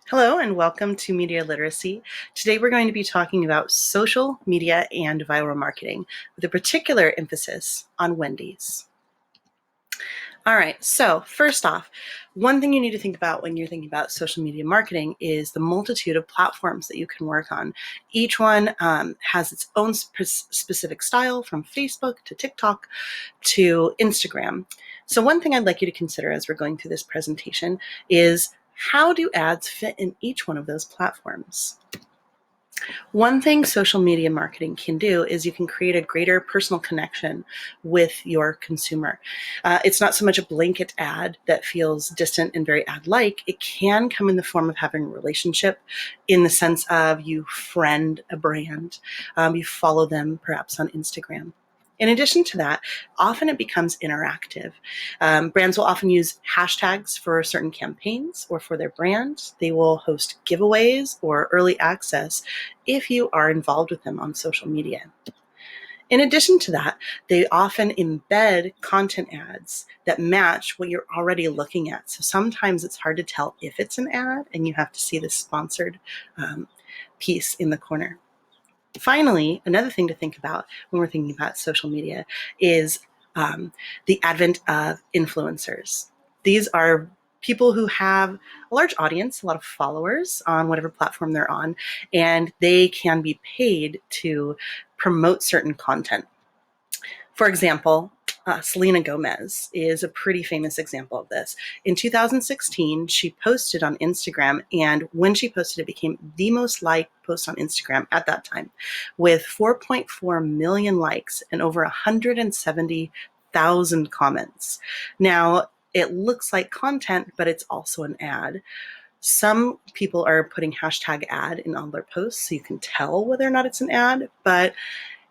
Hello and welcome to Media Literacy. Today we're going to be talking about social media and viral marketing with a particular emphasis on Wendy's. All right, so first off, one thing you need to think about when you're thinking about social media marketing is the multitude of platforms that you can work on. Each one has its own specific style, from Facebook to TikTok to Instagram. So one thing I'd like you to consider as we're going through this presentation is, how do ads fit in each one of those platforms? One thing social media marketing can do is you can create a greater personal connection with your consumer. It's not so much a blanket ad that feels distant and very ad-like. It can come in the form of having a relationship, in the sense of you friend a brand, you follow them perhaps on Instagram. In addition to that, often it becomes interactive. Brands will often use hashtags for certain campaigns or for their brand. They will host giveaways or early access if you are involved with them on social media. In addition to that, they often embed content ads that match what you're already looking at. So sometimes it's hard to tell if it's an ad, and you have to see the sponsored piece in the corner. Finally, another thing to think about when we're thinking about social media is the advent of influencers. These are people who have a large audience, a lot of followers on whatever platform they're on, and they can be paid to promote certain content. For example, Selena Gomez is a pretty famous example of this. In 2016, she posted on Instagram, and when she posted, it became the most liked post on Instagram at that time, with 4.4 million likes and over 170,000 comments. Now, it looks like content, but it's also an ad. Some people are putting hashtag ad in all their posts, so you can tell whether or not it's an ad, but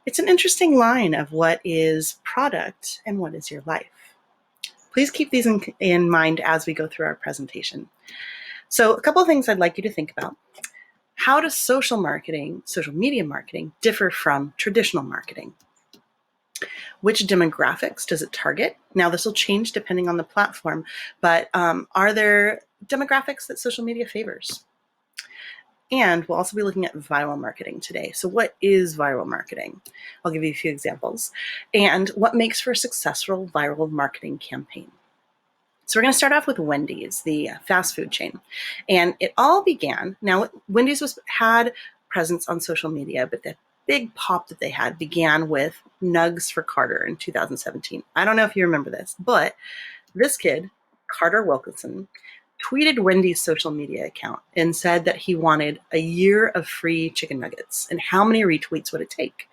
it's an interesting line of what is product and what is your life. Please keep these in mind as we go through our presentation. So a couple of things I'd like you to think about. How does social media marketing, differ from traditional marketing? Which demographics does it target? Now, this will change depending on the platform, but are there demographics that social media favors? And we'll also be looking at viral marketing today. So what is viral marketing? I'll give you a few examples. And what makes for a successful viral marketing campaign? So we're going to start off with Wendy's, the fast food chain. And it all began, now Wendy's had presence on social media, but the big pop that they had began with Nugs for Carter in 2017. I don't know if you remember this, but this kid, Carter Wilkinson, tweeted Wendy's social media account and said that he wanted a year of free chicken nuggets. And how many retweets would it take?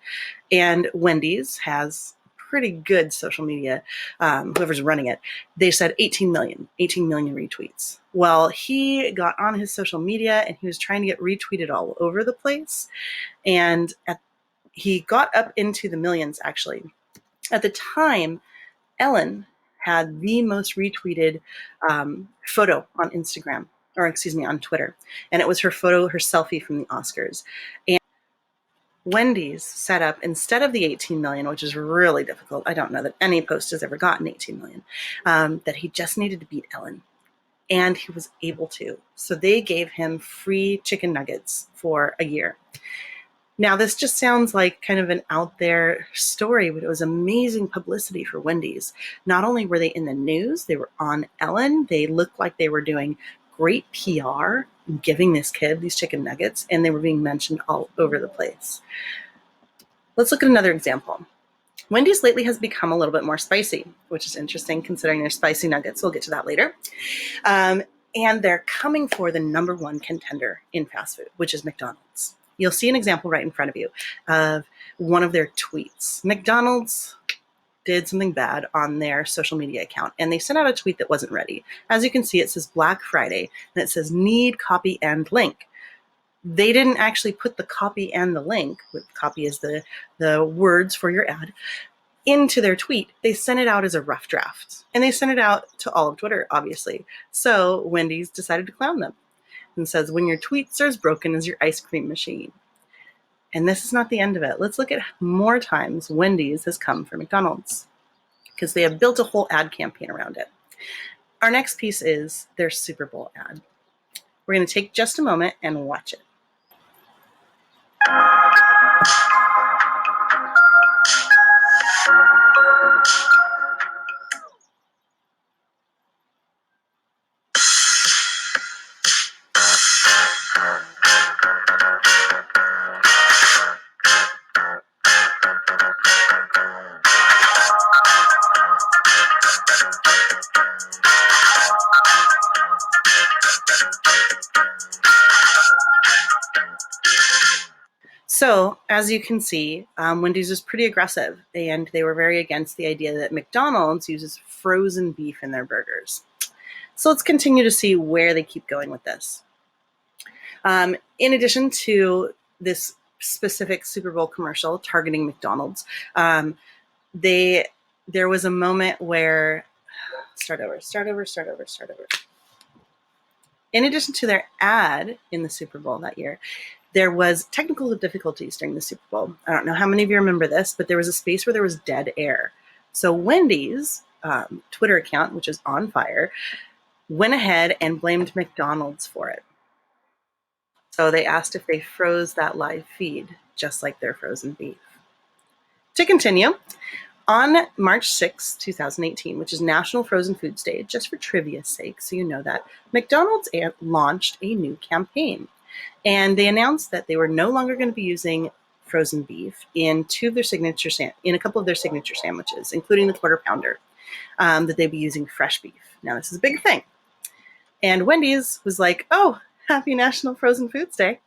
And Wendy's has pretty good social media, whoever's running it, they said 18 million retweets. Well, he got on his social media and he was trying to get retweeted all over the place. And he got up into the millions, actually. At the time, Ellen had the most retweeted photo on Instagram, or excuse me, on Twitter. And it was her photo, her selfie from the Oscars. And Wendy's set up, instead of the 18 million, which is really difficult, I don't know that any post has ever gotten 18 million, that he just needed to beat Ellen. And he was able to. So they gave him free chicken nuggets for a year. Now, this just sounds like kind of an out there story, but it was amazing publicity for Wendy's. Not only were they in the news, they were on Ellen. They looked like they were doing great PR, giving this kid these chicken nuggets, and they were being mentioned all over the place. Let's look at another example. Wendy's lately has become a little bit more spicy, which is interesting considering they're spicy nuggets. We'll get to that later. And they're coming for the number one contender in fast food, which is McDonald's. You'll see an example right in front of you of one of their tweets. McDonald's did something bad on their social media account, and they sent out a tweet that wasn't ready. As you can see, it says Black Friday, and it says need copy and link. They didn't actually put the copy and the link, copy is the words for your ad, into their tweet. They sent it out as a rough draft, and they sent it out to all of Twitter, obviously. So Wendy's decided to clown them and says, when your tweets are as broken as your ice cream machine. And this is not the end of it. Let's look at more times Wendy's has come for McDonald's, because they have built a whole ad campaign around it. Our next piece is their Super Bowl ad. We're going to take just a moment and watch it. So, as you can see, Wendy's was pretty aggressive, and they were very against the idea that McDonald's uses frozen beef in their burgers. So let's continue to see where they keep going with this. In addition to this specific Super Bowl commercial targeting McDonald's, there was a moment where start over. In addition to their ad in the Super Bowl that year, there was technical difficulties during the Super Bowl. I don't know how many of you remember this, but there was a space where there was dead air. So Wendy's Twitter account, which is on fire, went ahead and blamed McDonald's for it. So they asked if they froze that live feed, just like their frozen beef. To continue, on March 6, 2018, which is National Frozen Foods Day, just for trivia's sake, so you know that, McDonald's launched a new campaign. And they announced that they were no longer going to be using frozen beef in a couple of their signature sandwiches, including the quarter pounder, that they'd be using fresh beef. Now, this is a big thing. And Wendy's was like, oh, happy National Frozen Foods Day.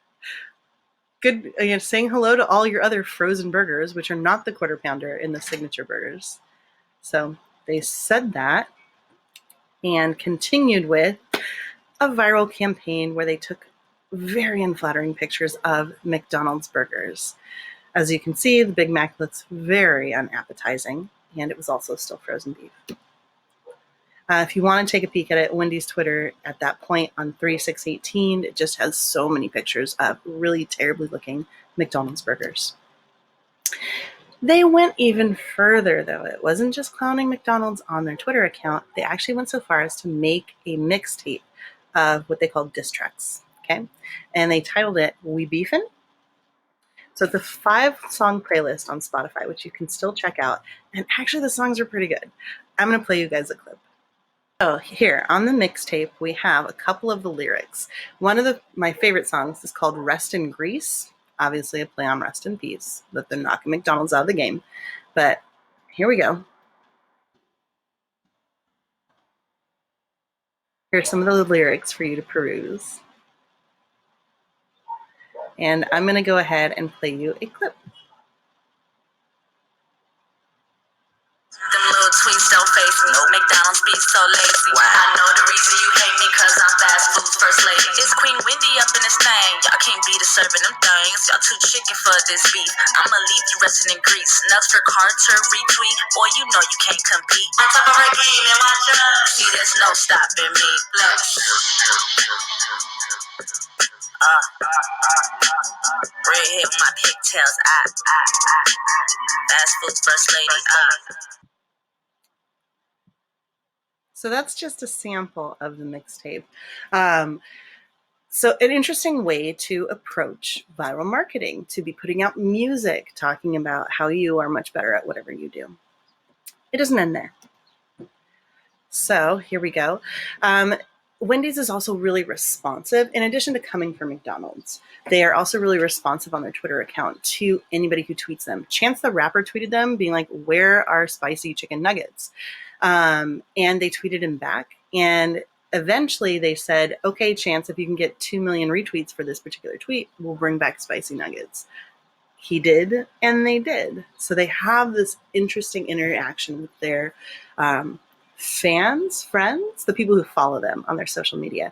Good, saying hello to all your other frozen burgers, which are not the quarter pounder in the signature burgers. So they said that and continued with a viral campaign where they took very unflattering pictures of McDonald's burgers. As you can see, the Big Mac looks very unappetizing, and it was also still frozen beef. If you want to take a peek at it, Wendy's Twitter at that point on 3/6/18, it just has so many pictures of really terribly looking McDonald's burgers. They went even further, though. It wasn't just clowning McDonald's on their Twitter account. They actually went so far as to make a mixtape of what they called diss tracks. Okay, and they titled it "We Beefin'." So it's a 5-song playlist on Spotify, which you can still check out. And actually, the songs are pretty good. I'm going to play you guys a clip. So here on the mixtape, we have a couple of the lyrics. One of my favorite songs is called "Rest in Grease." Obviously, a play on "Rest in Peace," but they're knocking McDonald's out of the game. But here we go. Here's some of the lyrics for you to peruse. And I'm going to go ahead and play you a clip. Them little tweets don't face me. McDonald's be so lazy. Wow. I know the reason you hate me, cause I'm fast food's first lady. It's Queen Wendy up in this thing. Y'all can't beat it serving them things. Y'all too chicken for this beef. I'ma leave you resting in grease. Nuts for Carter retweet. Boy, you know you can't compete. On top of our game and watch us. See, there's no stopping me. Look. Red hair with my pigtails. Fast food's first lady. So that's just a sample of the mixtape. So an interesting way to approach viral marketing, to be putting out music, talking about how you are much better at whatever you do. It doesn't end there. So here we go. Wendy's is also really responsive. In addition to coming from McDonald's, they are also really responsive on their Twitter account to anybody who tweets them. Chance the Rapper tweeted them being like, "Where are spicy chicken nuggets?" And they tweeted him back. And eventually they said, "Okay, Chance, if you can get 2 million retweets for this particular tweet, we'll bring back spicy nuggets." He did, and they did. So they have this interesting interaction with their fans, friends, the people who follow them on their social media.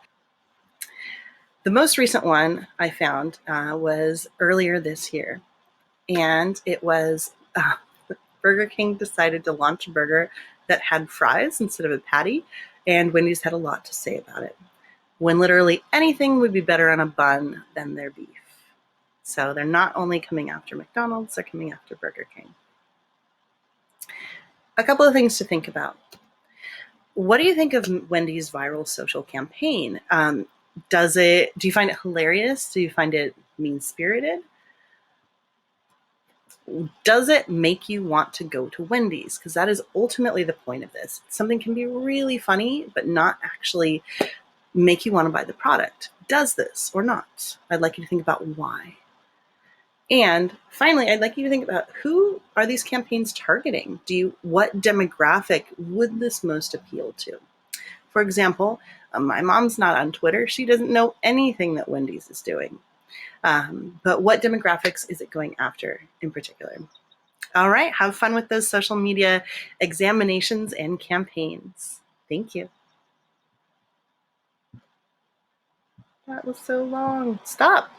The most recent one I found was earlier this year, and it was Burger King decided to launch a burger that had fries instead of a patty, and Wendy's had a lot to say about it, when literally anything would be better on a bun than their beef. So they're not only coming after McDonald's, they're coming after Burger King. A couple of things to think about. What do you think of Wendy's viral social campaign? Do you find it hilarious? Do you find it mean-spirited? Does it make you want to go to Wendy's? Because that is ultimately the point of this. Something can be really funny, but not actually make you want to buy the product. Does this or not? I'd like you to think about why. And finally, I'd like you to think about who are these campaigns targeting? What demographic would this most appeal to? For example, my mom's not on Twitter. She doesn't know anything that Wendy's is doing. But what demographics is it going after in particular? All right, have fun with those social media examinations and campaigns. Thank you. That was so long. Stop.